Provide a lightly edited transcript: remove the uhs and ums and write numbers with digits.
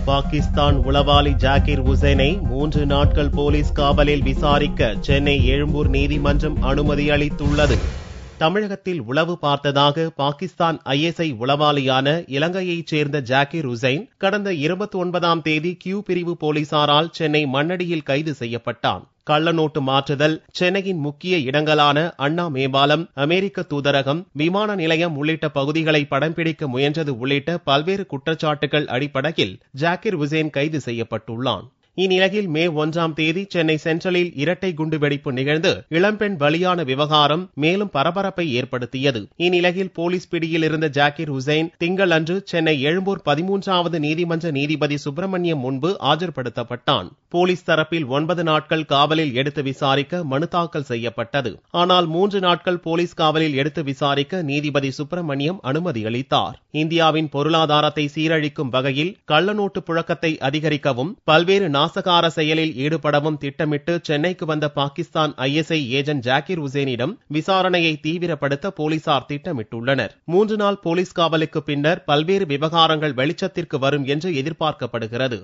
பாகிஸ்தான் உளவாளி ஜாகிர் உசேனை 3 நாட்கள் போலீஸ் காவலில் விசாரிக்க சென்னை எழும்பூர் நீதிமன்றம் அனுமதி அளித்துள்ளது. தமிழகத்தில் உளவு பார்த்ததாக பாகிஸ்தான் ISI உளவாளியான இலங்கையைச் சேர்ந்த ஜாகிர் உசைன் கடந்த 29ஆம் தேதி கியூ பிரிவு போலீசாரால் சென்னை மண்ணடியில் கைது செய்யப்பட்டான். கள்ளநோட்டு மாற்றுதல், சென்னையின் முக்கிய இடங்களான அண்ணா மேம்பாலம், அமெரிக்க தூதரகம், விமான நிலையம் உள்ளிட்ட பகுதிகளை படம் பிடிக்க முயன்றது உள்ளிட்ட பல்வேறு குற்றச்சாட்டுகள் அடிப்படையில் ஜாகிர் உசேன் கைது செய்யப்பட்டுள்ளான். இந்நிலையில் மே 1ஆம் தேதி சென்னை சென்ட்ரலில் இரட்டை குண்டுவெடிப்பு நிகழ்ந்து இளம்பெண் பலியான விவகாரம் மேலும் பரபரப்பை ஏற்படுத்தியது. இந்நிலையில் போலீஸ் பிடியில் இருந்த ஜாகிர் உசேன் திங்களன்று சென்னை எழும்பூர் 13வது நீதிமன்ற நீதிபதி சுப்பிரமணியம் முன்பு ஆஜர்படுத்தப்பட்டான். போலீஸ் தரப்பில் 9 நாட்கள் காவலில் எடுத்து விசாரிக்க மனு தாக்கல் செய்யப்பட்டது. ஆனால் 3 நாட்கள் போலீஸ் காவலில் எடுத்து விசாரிக்க நீதிபதி சுப்பிரமணியம் அனுமதி அளித்தார். இந்தியாவின் பொருளாதாரத்தை சீரழிக்கும் வகையில் கள்ளநோட்டு புழக்கத்தை அதிகரிக்கவும் பல்வேறு நாசகார செயலில் ஈடுபடவும் திட்டமிட்டு சென்னைக்கு வந்த பாகிஸ்தான் ISI ஏஜென்ட் ஜாகிர் உசேனிடம் விசாரணையை தீவிரப்படுத்த போலீசார் திட்டமிட்டுள்ளனர். 3 நாள் போலீஸ் காவலுக்கு பின்னர் பல்வேறு விவகாரங்கள் வெளிச்சத்திற்கு வரும் என்று எதிர்பார்க்கப்படுகிறது.